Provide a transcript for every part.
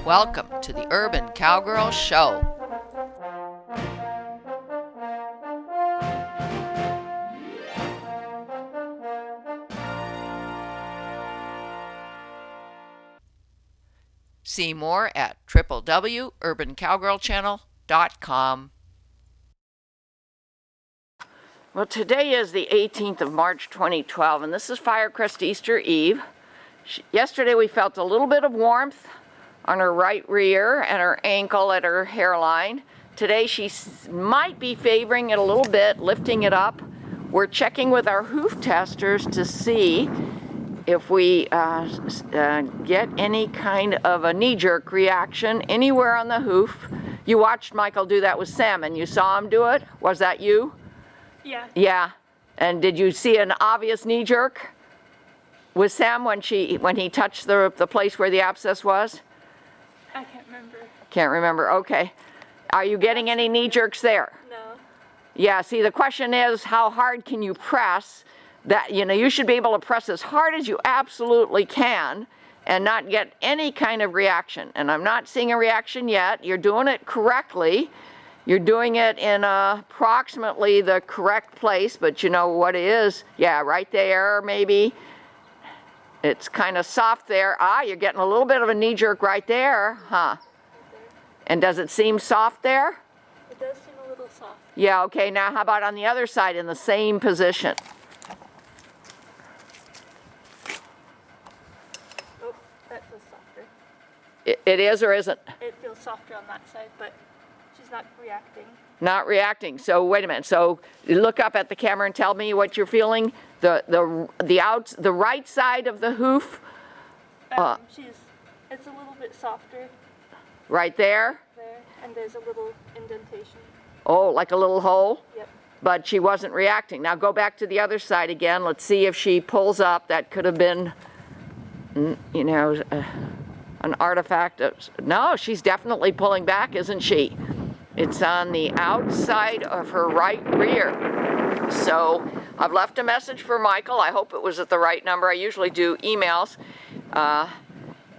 Welcome to the Urban Cowgirl Show. See more at www.urbancowgirlchannel.com. Well, today is the 18th of March 2012, and this is Firecrest Easter Eve. Yesterday we felt a little bit of warmth on her right rear and her ankle at her hairline. Today she might be favoring it a little bit, lifting it up. We're checking with our hoof testers to see if we get any kind of a knee-jerk reaction anywhere on the hoof. You watched Michael do that with Sam, and you saw him do it? Was that you? Yeah. Yeah. And did you see an obvious knee jerk with Sam when he touched the place where the abscess was? I can't remember. Can't remember. Okay. Are you getting any knee jerks there? No. Yeah. See, the question is, how hard can you press? That, you should be able to press as hard as you absolutely can and not get any kind of reaction. And I'm not seeing a reaction yet. You're doing it correctly. You're doing it in approximately the correct place, but you know what it is? Yeah, right there, maybe. It's kind of soft there. You're getting a little bit of a knee jerk right there, huh? And does it seem soft there? It does seem a little soft. Yeah, okay. Now how about on the other side in the same position? Oh, that feels softer. It is or isn't? It feels softer on that side, but she's not reacting. Not reacting. So wait a minute. So you look up at the camera and tell me what you're feeling. The right side of the hoof. It's a little bit softer. Right there. There, and there's a little indentation. Oh, like a little hole. Yep. But she wasn't reacting. Now go back to the other side again. Let's see if she pulls up. That could have been, an artifact of. No, she's definitely pulling back, isn't she? It's on the outside of her right rear. So I've left a message for Michael. I hope it was at the right number. I usually do emails.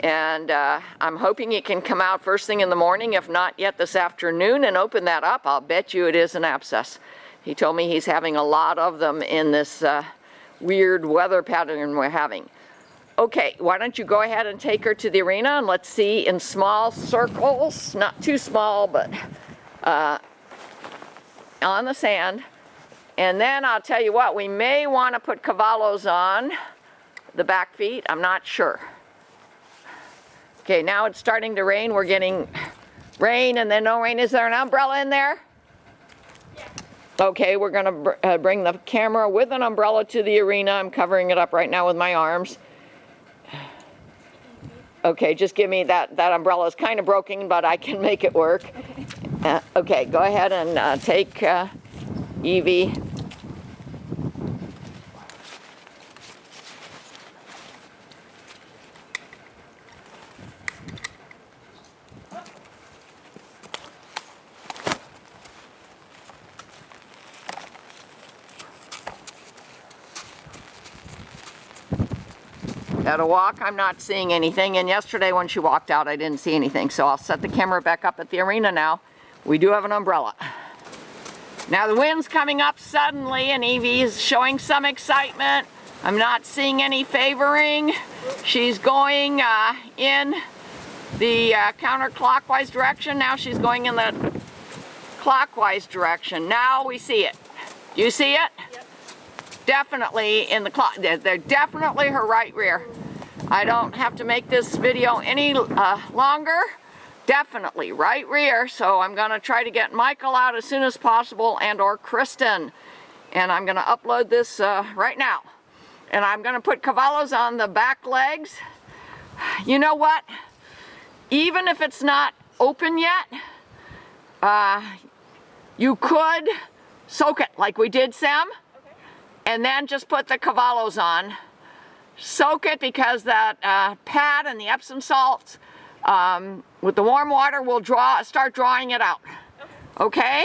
And I'm hoping it can come out first thing in the morning, if not yet this afternoon, and open that up. I'll bet you it is an abscess. He told me he's having a lot of them in this weird weather pattern we're having. Okay, why don't you go ahead and take her to the arena, and let's see in small circles, not too small, but on the sand. And then I'll tell you what, we may want to put cavallos on the back feet. I'm not sure. Okay, now it's starting to rain. We're getting rain and then no rain. Is there an umbrella in there? Yeah. Okay, we're going to bring the camera with an umbrella to the arena. I'm covering it up right now with my arms. Okay, just give me that umbrella is kind of broken, but I can make it work. Okay. Okay, go ahead and take Evie. At a walk, I'm not seeing anything, and yesterday when she walked out, I didn't see anything, so I'll set the camera back up at the arena now. We do have an umbrella. Now the wind's coming up suddenly, and Evie's showing some excitement. I'm not seeing any favoring. She's going in the counterclockwise direction. Now she's going in the clockwise direction. Now we see it. Do you see it? Yep. Definitely in the clock. They're definitely her right rear. I don't have to make this video any longer. Definitely right rear. So I'm going to try to get Michael out as soon as possible, and or Kristen. And I'm going to upload this right now. And I'm going to put cavallos on the back legs. You know what? Even if it's not open yet, you could soak it like we did, Sam. And then just put the cavallos on. Soak it, because that pad and the Epsom salts with the warm water will start drawing it out. Okay?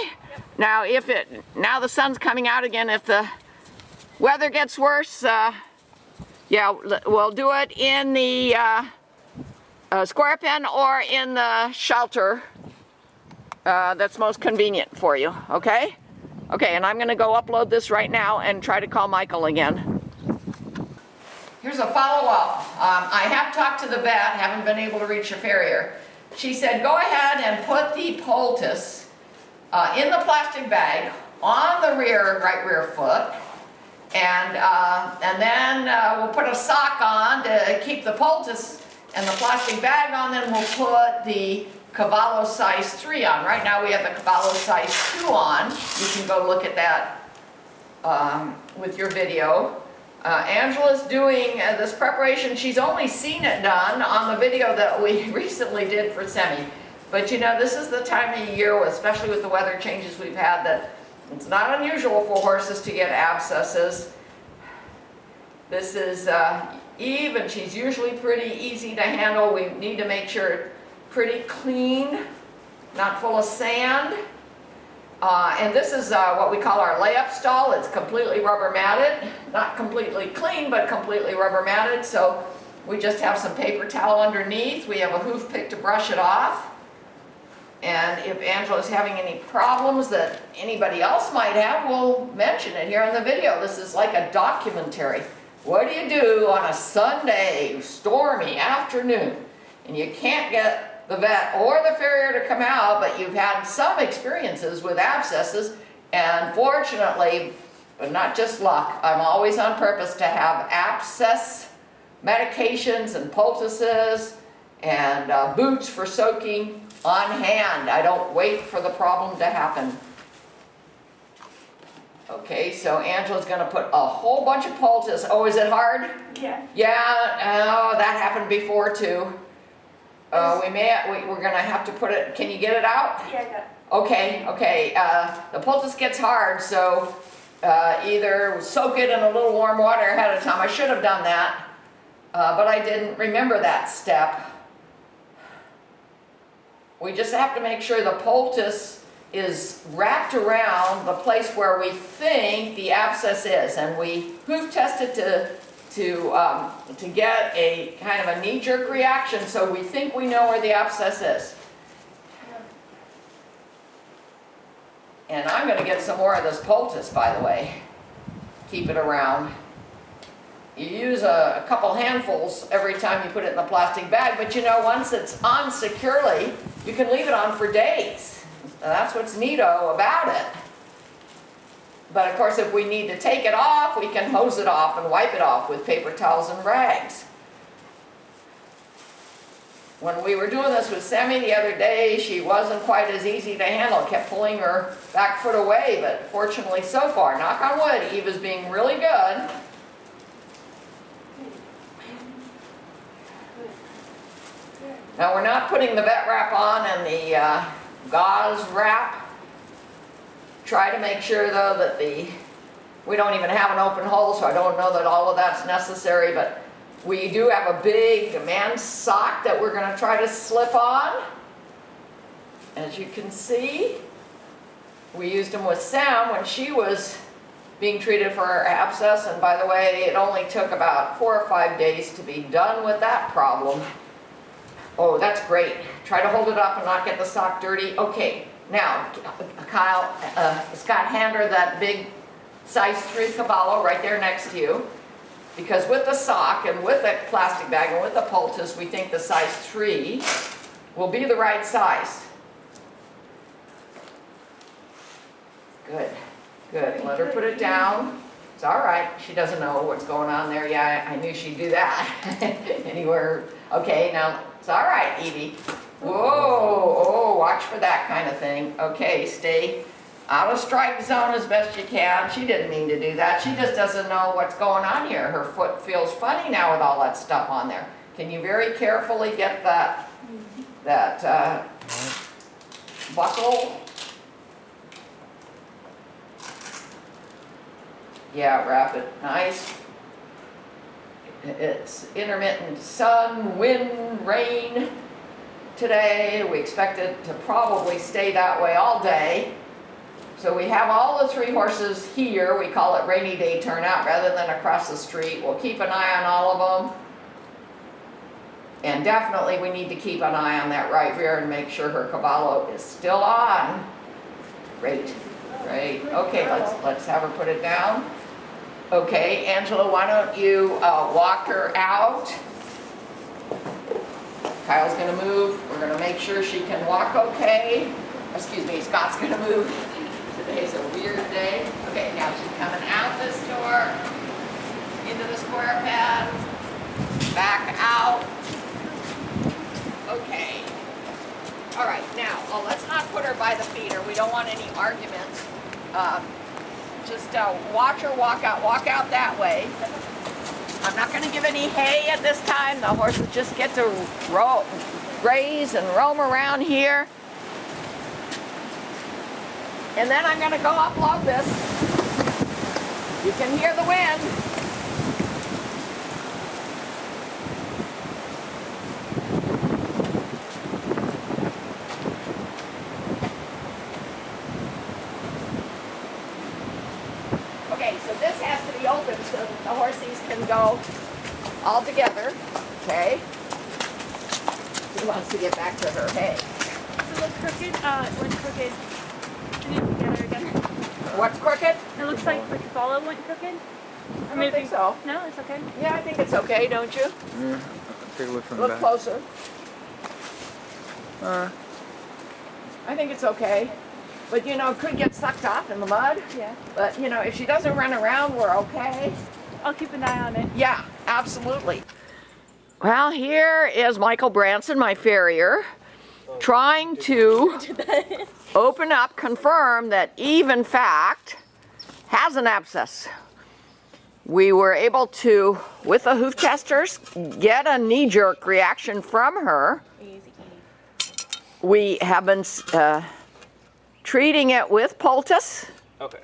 Yep. Now the sun's coming out again. If the weather gets worse, yeah, we'll do it in the square pen or in the shelter that's most convenient for you, okay? Okay, and I'm gonna go upload this right now and try to call Michael again. Here's a follow-up. I have talked to the vet, haven't been able to reach a farrier. She said, go ahead and put the poultice in the plastic bag on the right rear foot, and then we'll put a sock on to keep the poultice and the plastic bag on, then we'll put the Cavallo size 3 on. Right now we have the Cavallo size 2 on. You can go look at that with your video. Angela's doing this preparation. She's only seen it done on the video that we recently did for Semi. But you know, this is the time of year, especially with the weather changes we've had, that it's not unusual for horses to get abscesses. This is Eve, and she's usually pretty easy to handle. We need to make sure it's pretty clean, not full of sand. And this is what we call our layup stall. It's completely rubber matted, not completely clean, but completely rubber matted. So we just have some paper towel underneath. We have a hoof pick to brush it off. And if Angela's having any problems that anybody else might have, we'll mention it here in the video. This is like a documentary. What do you do on a Sunday, stormy afternoon, and you can't get the vet or the farrier to come out, but you've had some experiences with abscesses, and fortunately, but not just luck, I'm always on purpose to have abscess medications and poultices and boots for soaking on hand. I don't wait for the problem to happen. Okay, so Angela's going to put a whole bunch of poultice. Oh, is it hard? Yeah. Yeah, oh, that happened before too. We're going to have to put it, can you get it out? Yeah, I got it. Okay. The poultice gets hard, so either soak it in a little warm water ahead of time. I should have done that, but I didn't remember that step. We just have to make sure the poultice is wrapped around the place where we think the abscess is, and we hoof test it to get a kind of a knee-jerk reaction, so we think we know where the abscess is. And I'm going to get some more of this poultice, by the way. Keep it around. You use a couple handfuls every time you put it in the plastic bag, but you know, once it's on securely, you can leave it on for days. And that's what's neato about it. But of course, if we need to take it off, we can hose it off and wipe it off with paper towels and rags. When we were doing this with Semi the other day, she wasn't quite as easy to handle. Kept pulling her back foot away, but fortunately so far, knock on wood, Eve is being really good. Now we're not putting the vet wrap on and the gauze wrap. Try to make sure though that we don't even have an open hole, so I don't know that all of that's necessary, but we do have a big man's sock that we're going to try to slip on. As you can see, we used them with Sam when she was being treated for her abscess, and by the way, it only took about 4 or 5 days to be done with that problem. Oh, that's great. Try to hold it up and not get the sock dirty. Okay, now, Kyle, Scott, hand her that big size 3 Cavallo right there next to you. Because with the sock and with the plastic bag and with the poultice, we think the size 3 will be the right size. Good. Let her put it down. It's all right. She doesn't know what's going on there. Yeah, I knew she'd do that. Anywhere. Okay, now it's all right, Evie. Whoa, oh, watch for that kind of thing. Okay, stay out of strike zone as best you can. She didn't mean to do that. She just doesn't know what's going on here. Her foot feels funny now with all that stuff on there. Can you very carefully get that buckle? Yeah, wrap it nice. It's intermittent sun, wind, rain today. We expect it to probably stay that way all day. So we have all the 3 horses here. We call it rainy day turnout rather than across the street. We'll keep an eye on all of them. And definitely we need to keep an eye on that right rear and make sure her cavallo is still on. Great, great. Okay, let's have her put it down. Okay, Angela, why don't you walk her out? Kyle's gonna move. We're gonna make sure she can walk okay. Excuse me, Scott's gonna move. Today's a weird day. Okay, now she's coming out this door, into the square pen, back out. Okay. All right, now, let's not put her by the feeder. We don't want any arguments. Just watch her walk out that way. I'm not going to give any hay at this time. The horses just get to graze and roam around here. And then I'm going to go upload this. You can hear the wind. Okay, so this has to be open so that the horses can go all together. Okay. She wants to get back to her hay. It looks crooked. It went crooked. I need it together again. What's crooked? It looks like the cavallo went crooked. I don't think so. No, it's okay. Yeah, I think it's okay, don't you? Yeah, take a look from the Look back. closer. I think it's okay. But you know, it could get sucked off in the mud. Yeah. But you know, if she doesn't run around, we're okay. I'll keep an eye on it. Yeah, absolutely. Well, here is Michael Branson, my farrier, trying to open up, confirm that Eve, in fact, has an abscess. We were able to, with the hoof testers, get a knee-jerk reaction from her. Easy. We have been treating it with poultice. Okay.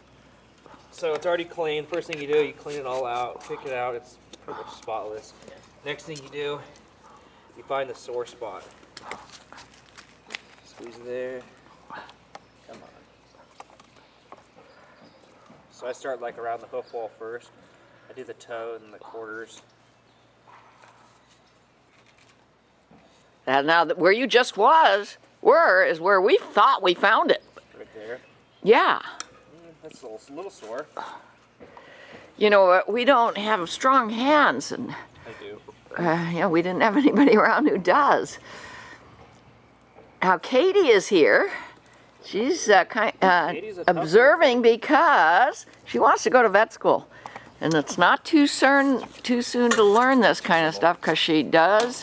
So it's already clean. First thing you do, you clean it all out, pick it out. It's pretty much spotless. Next thing you do, you find the sore spot. Squeeze it there. Come on. So I start like around the hoof wall first. I do the toe and the quarters. And now, where you just were is where we thought we found it. Right there. Yeah. That's a little sore. You know, we don't have strong hands, and I do. you know, we didn't have anybody around who does. Now, Katie is here. She's Katie's a tough observing because she wants to go to vet school. And it's not too soon to learn this kind of stuff, because she does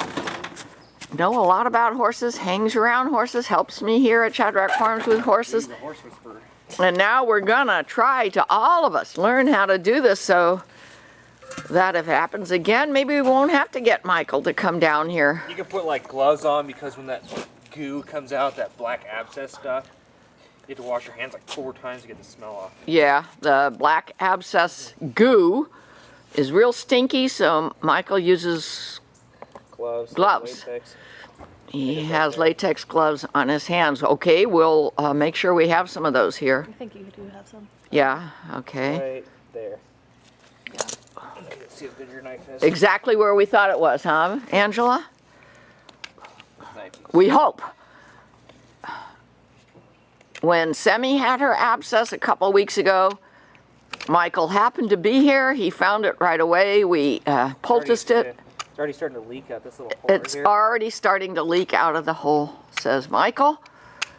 know a lot about horses, hangs around horses, helps me here at Shadrack Farms with horses. The horse whisperer. And now we're gonna try to, all of us, learn how to do this so that if it happens again, maybe we won't have to get Michael to come down here. You can put like gloves on, because when that goo comes out, that black abscess stuff, you have to wash your hands like 4 times to get the smell off. Yeah, the black abscess goo is real stinky, so Michael uses, Gloves. Gloves. Latex. he has latex gloves on his hands. Okay, we'll make sure we have some of those here. I think you do have some. Yeah, okay. Right there. Let's see how good your knife is. Exactly where we thought it was, huh, Angela? Knife. We hope. When Semi had her abscess a couple of weeks ago, Michael happened to be here. He found it right away. We poulticed it. It's already starting to leak out this little hole right It's here. already starting to leak out of the hole, says Michael.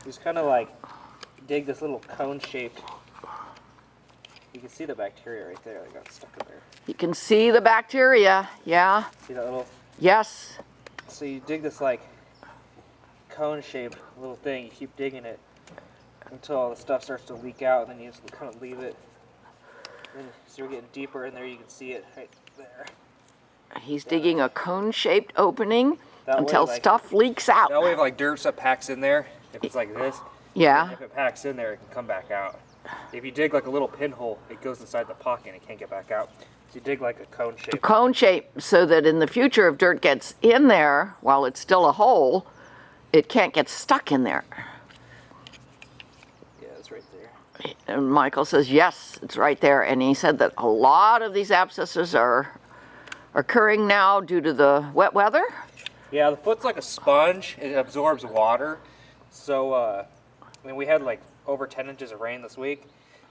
Just kind of like dig this little cone-shaped. You can see the bacteria right there that got stuck in there. You can see the bacteria, yeah, See that little? yes. So you dig this like cone-shaped little thing. You keep digging it until all the stuff starts to leak out, and then you just kind of leave it. Then as you're getting deeper in there, you can see it right there. He's digging a cone-shaped opening That way, until like- stuff leaks out. That way, if like dirt stuff packs in there, if it's like this, Yeah, if it packs in there, it can come back out. If you dig like a little pinhole, it goes inside the pocket and it can't get back out. So you dig like a cone shape. cone shape, so that in the future, if dirt gets in there while it's still a hole, it can't get stuck in there. Yeah, it's right there. And Michael says, yes, it's right there. And he said that a lot of these abscesses are occurring now due to the wet weather. Yeah, the foot's like a sponge. It absorbs water. So, I mean, we had like over 10 inches of rain this week.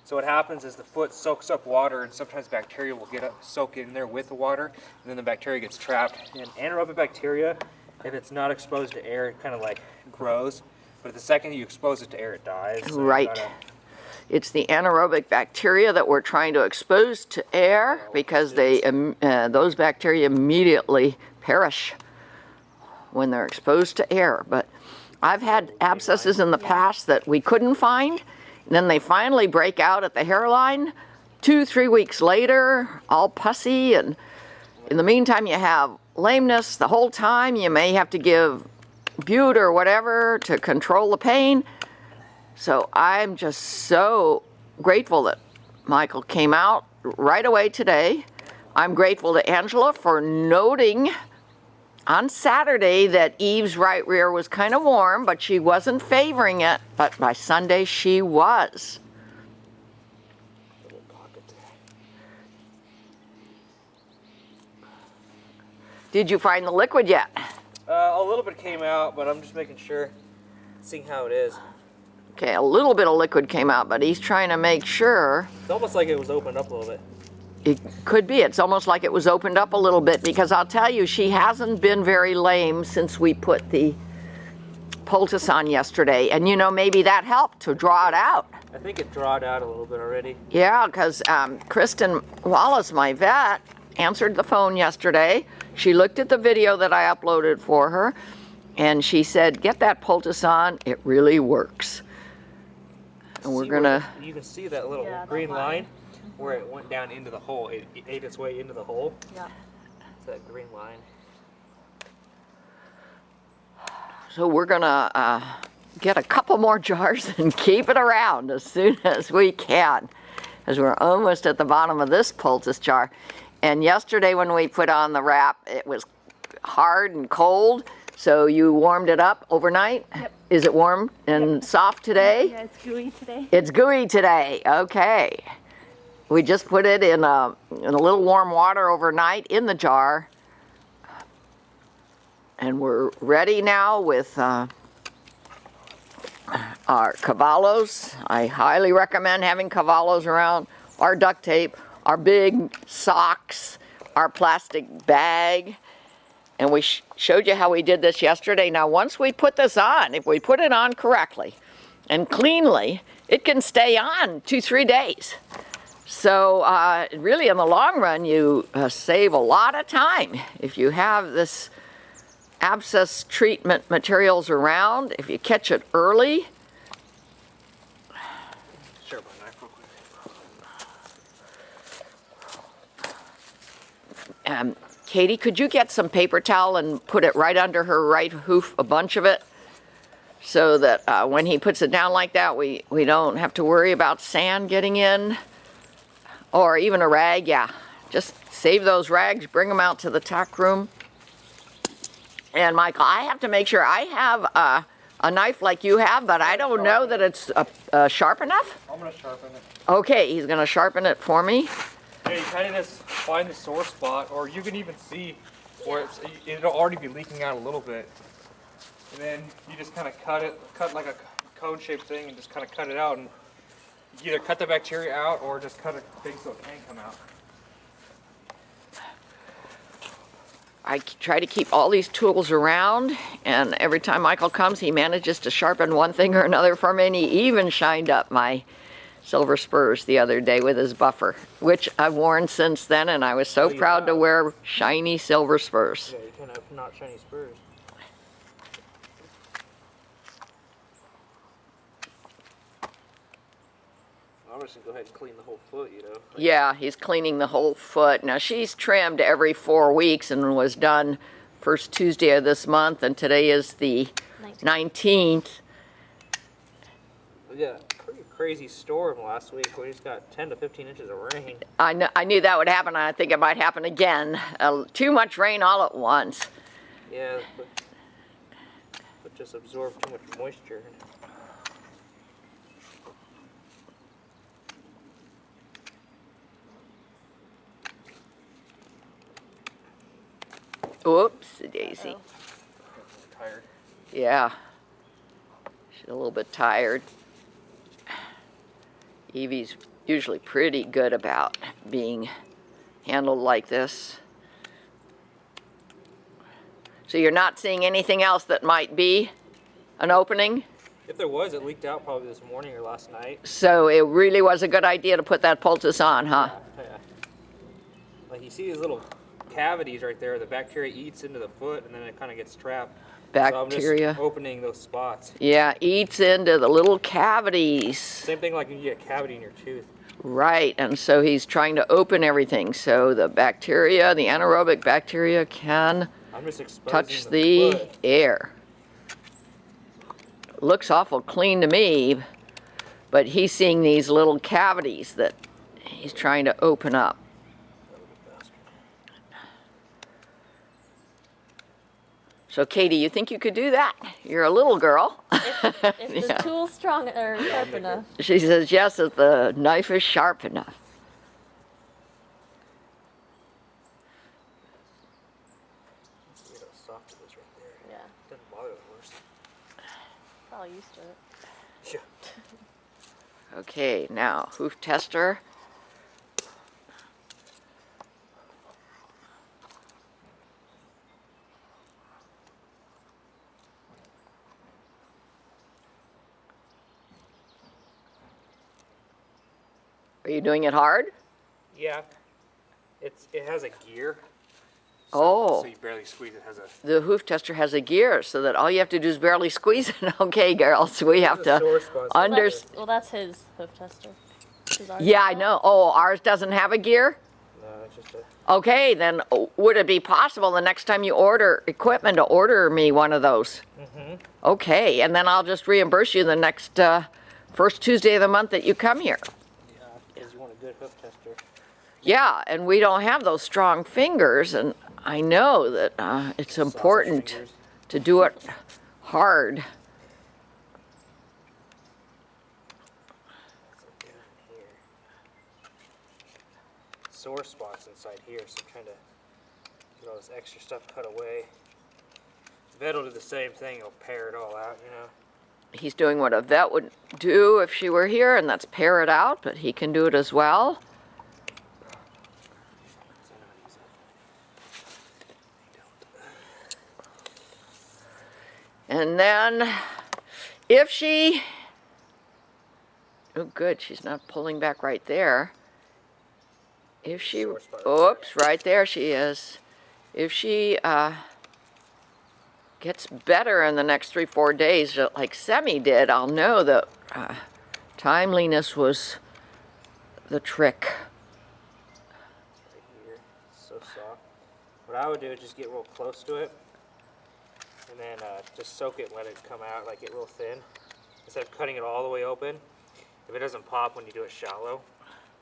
So what happens is the foot soaks up water, and sometimes bacteria will soak in there with the water, and then the bacteria gets trapped. And anaerobic bacteria, if it's not exposed to air, it kind of like grows. But the second you expose it to air, it dies. So Right. It's the anaerobic bacteria that we're trying to expose to air because those bacteria immediately perish when they're exposed to air. But I've had abscesses in the past that we couldn't find. And then they finally break out at the hairline 2-3 weeks later, all pussy. And in the meantime, you have lameness the whole time. You may have to give bute or whatever to control the pain. So I'm just so grateful that Michael came out right away today. I'm grateful to Angela for noting on Saturday that Eve's right rear was kind of warm, but she wasn't favoring it. But by Sunday, she was. Did you find the liquid yet? A little bit came out, but I'm just making sure, seeing how it is. Okay, a little bit of liquid came out, but he's trying to make sure. It's almost like it was opened up a little bit. It could be. It's almost like it was opened up a little bit, because I'll tell you, she hasn't been very lame since we put the poultice on yesterday. And you know, maybe that helped to draw it out. I think it drawed out a little bit already. Yeah, because Kristen Wallace, my vet, answered the phone yesterday. She looked at the video that I uploaded for her, and she said, get that poultice on. It really works. And we're gonna... You can see that little green line where it went down into the hole. It ate its way into the hole. Yeah. It's that green line. So we're gonna get a couple more jars and keep it around as soon as we can, as we're almost at the bottom of this poultice jar. And yesterday when we put on the wrap, it was hard and cold, so you warmed it up overnight? Yep. Is it warm and soft today? Yeah, it's gooey today. It's gooey today, okay. We just put it in a little warm water overnight in the jar. And we're ready now with our cavallos. I highly recommend having cavallos around, our duct tape, our big socks, our plastic bag. And we showed you how we did this yesterday. Now, once we put this on, if we put it on correctly and cleanly, it can stay on 2-3 days. So really, in the long run, you save a lot of time. If you have this abscess treatment materials around, if you catch it early. Sure, my knife real quick. Katie, could you get some paper towel and put it right under her right hoof, a bunch of it, so that when he puts it down like that, we don't have to worry about sand getting in, or even a rag. Yeah, just save those rags, bring them out to the tack room. And Michael, I have to make sure I have a knife like you have, but I don't know that it's sharp enough. I'm gonna sharpen it. Okay, he's gonna sharpen it for me. Yeah, you kind of just find the sore spot, or you can even see where it'll already be leaking out a little bit. And then you just kind of cut like a cone-shaped thing, and just kind of cut it out, and you either cut the bacteria out or just cut it big so it can't come out. I try to keep all these tools around, and every time Michael comes, he manages to sharpen one thing or another for me, and he even shined up my silver spurs the other day with his buffer, which I've worn since then, and I was so proud to wear shiny silver spurs. Yeah, you can't have not shiny spurs. I'm just gonna go ahead and clean the whole foot, you know. Yeah, he's cleaning the whole foot. Now, she's trimmed every 4 weeks and was done first Tuesday of this month, and today is the 19th. We got a pretty crazy storm last week. We just got 10 to 15 inches of rain. I knew that would happen, and I think it might happen again. Too much rain all at once. Yeah, but just absorbed too much moisture. Oops, daisy. tired. Yeah. She's a little bit tired. Evie's usually pretty good about being handled like this. So you're not seeing anything else that might be an opening? If there was, it leaked out probably this morning or last night. So it really was a good idea to put that poultice on, huh? Yeah. Like you see these little cavities right there. The bacteria eats into the foot and then it kind of gets trapped. Bacteria. So I'm just opening those spots. Yeah, eats into the little cavities. Same thing like when you get a cavity in your tooth. Right, and so he's trying to open everything so the bacteria, the anaerobic bacteria, can I'm just exposing touch the the foot. air. Looks awful clean to me, but he's seeing these little cavities that he's trying to open up. So Katie, you think you could do that? You're a little girl. If the Yeah. tool's strong or sharp enough. She says yes, if the knife is sharp enough. See how soft it is right there. Yeah, Doesn't bother the horse. probably used to it. Yeah. Okay, now hoof tester. Are you doing it hard? Yeah. It has a gear. Oh. So you barely squeeze it. It has a The hoof tester has a gear so that all you have to do is barely squeeze it. Okay, girls, we have There's a to sore spot under. Well, that's his hoof tester. This is ours. Yeah, I know. Oh, ours doesn't have a gear? No, it's just a Okay, then would it be possible the next time you order equipment to order me one of those? Mm-hmm. Okay, and then I'll just reimburse you the next first Tuesday of the month that you come here. Yeah, because you want a good hoof tester. Yeah, and we don't have those strong fingers, and I know that it's Sausage important fingers. to do it hard. It's like down here. Sore spots inside here, so I'm trying to get all this extra stuff cut away. Vet will do the same thing. He'll pare it all out, you know. He's doing what a vet would do if she were here, and that's pare it out, but he can do it as well. So I know how to use it. And then if she, oh good, she's not pulling back right there. If she, Sore spot. oops, right there she is. If she gets better in the next 3-4 days, like Semi did, I'll know that timeliness was the trick. Right here. It's so soft. What I would do is just get real close to it and then just soak it and let it come out, like get real thin. Instead of cutting it all the way open. If it doesn't pop when you do it shallow,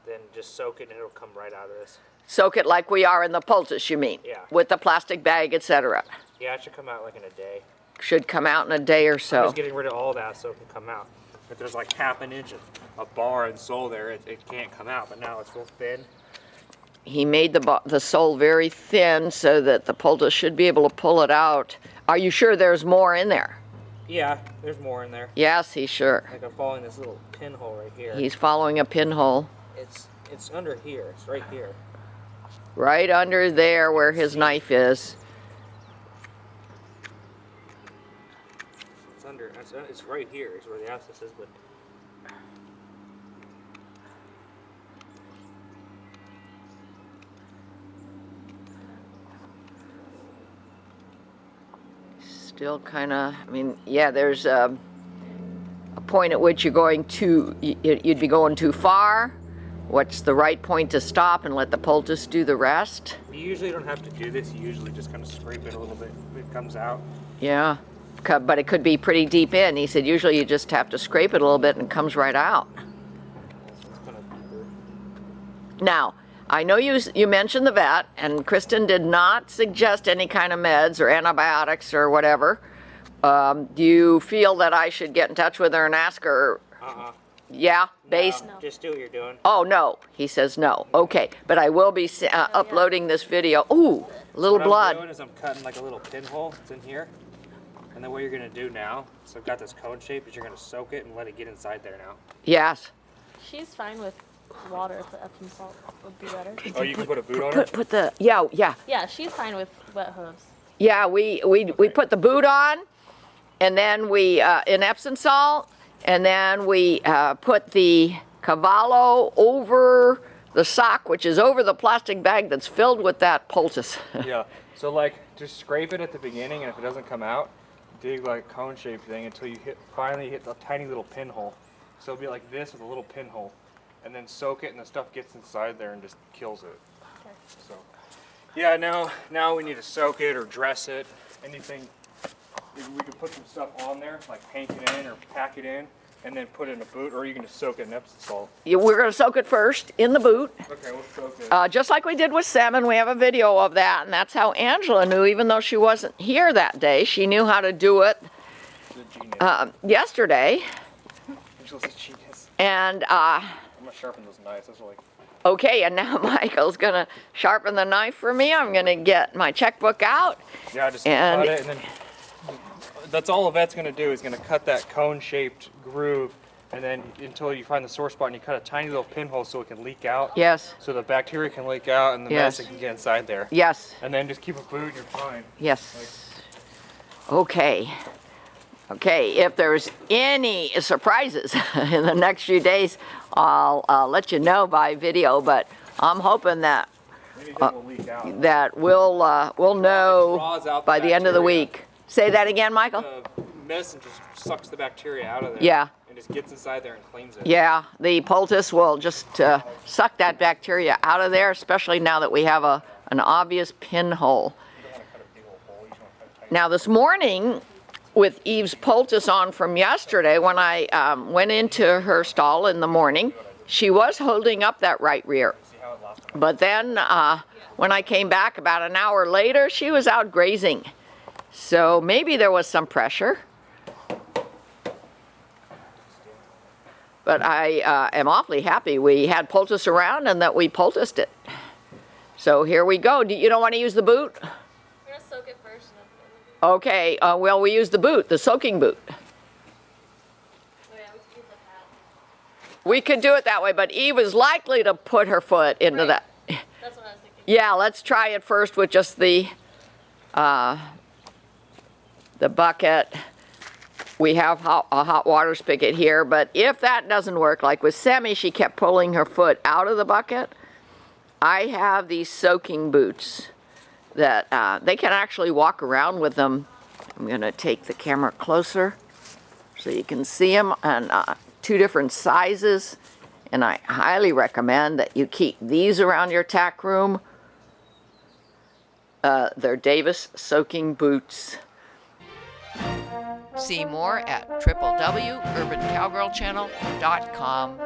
then just soak it and it'll come right out of this. Soak it like we are in the poultice, you mean? Yeah. With the plastic bag, etc. Yeah, it should come out like in a day. Should come out in a day or I'm so. just getting rid of all that so it can come out. If there's like half an inch of bar and sole there, it can't come out, but now it's real thin. He made the sole very thin so that the poultice should be able to pull it out. Are you sure there's more in there? Yeah, there's more in there. Yes, he's sure. Like I'm following this little pinhole right here. He's following a pinhole It's under here. It's right here. right under there where his knife is. It's under. It's right here. Is where the abscess is, but Still kind of, I mean, yeah, there's a point at which you're going too, you'd be going too far. What's the right point to stop and let the poultice do the rest? you usually don't have to do this. You usually just kind of scrape it a little bit. It comes out. Yeah, but it could be pretty deep in. He said usually you just have to scrape it a little bit and it comes right out. This one's kind of deeper. Now, I know you mentioned the vet, and Kristen did not suggest any kind of meds or antibiotics or whatever. Do you feel that I should get in touch with her and ask her? Yeah, based. No, just do what you're doing. Oh no, he says no. Okay, but I will be uploading this video. Ooh, little What blood. I'm doing is I'm cutting like a little pinhole. It's in here. And then what you're gonna do now, so I've got this cone shape, is you're gonna soak it and let it get inside there now. Yes. She's fine with water if the Epsom salt would be better. Oh, you can put a boot on her? Put the, yeah. Yeah, she's fine with wet hooves. Yeah, we put the boot on, and then we, in Epsom salt, and then we put the Cavallo over the sock, which is over the plastic bag that's filled with that poultice. Yeah. So like, just scrape it at the beginning, and if it doesn't come out, dig like a cone-shaped thing until you finally hit the tiny little pinhole. So it'll be like this with a little pinhole, and then soak it, and the stuff gets inside there and just kills it. Okay. So, yeah. Now we need to soak it or dress it. Anything. We can put some stuff on there, like paint it in or pack it in, and then put it in a boot, or you can just soak it in Epsom salt. We're going to soak it first in the boot. Okay, we'll soak it. Just like we did with salmon. We have a video of that, and that's how Angela knew, even though she wasn't here that day. She knew how to do it yesterday. Angela's a genius. And I'm gonna sharpen those knives. Those are like. okay, and now Michael's going to sharpen the knife for me. I'm going to get my checkbook out. Yeah, just And- cut it, and then that's all Yvette's gonna do is gonna cut that cone-shaped groove, and then until you find the sore spot, and you cut a tiny little pinhole so it can leak out. Yes, So the bacteria can leak out, and the Yes. medicine can get inside there. yes, And then just keep a boot, you're fine. yes. Okay. Okay, if there's any surprises in the next few days, I'll let you know by video, but I'm hoping that Anything will leak out. we'll know draws out the by the end of the bacteria. week. Say that again, Michael? The medicine just sucks the bacteria out of there. Yeah. And just gets inside there and cleans it. Yeah, the poultice will just suck that bacteria out of there, especially now that we have an obvious pinhole. You don't want to cut a big old hole. You just want to cut a tiny. Now this morning, with Eve's poultice on from yesterday, when I went into her stall in the morning, she was holding up that right rear. See how it lost. But then when I came back about an hour later, she was out grazing. So maybe there was some pressure. But I am awfully happy we had poultice around and that we poulticed it. So here we go. You don't want to use the boot? We're gonna soak it first. And then Okay, well, we use the boot, the soaking boot. oh yeah, we could use the pad. We could do it that way, but Eve is likely to put her foot into Right. that. That's what I was thinking. Yeah, let's try it first with just the bucket. We have a hot water spigot here, but if that doesn't work, like with Sammy, she kept pulling her foot out of the bucket. I have these soaking boots that they can actually walk around with them. I'm going to take the camera closer so you can see them, and 2 different sizes. And I highly recommend that you keep these around your tack room. They're Davis soaking boots. See more at www.urbancowgirlchannel.com.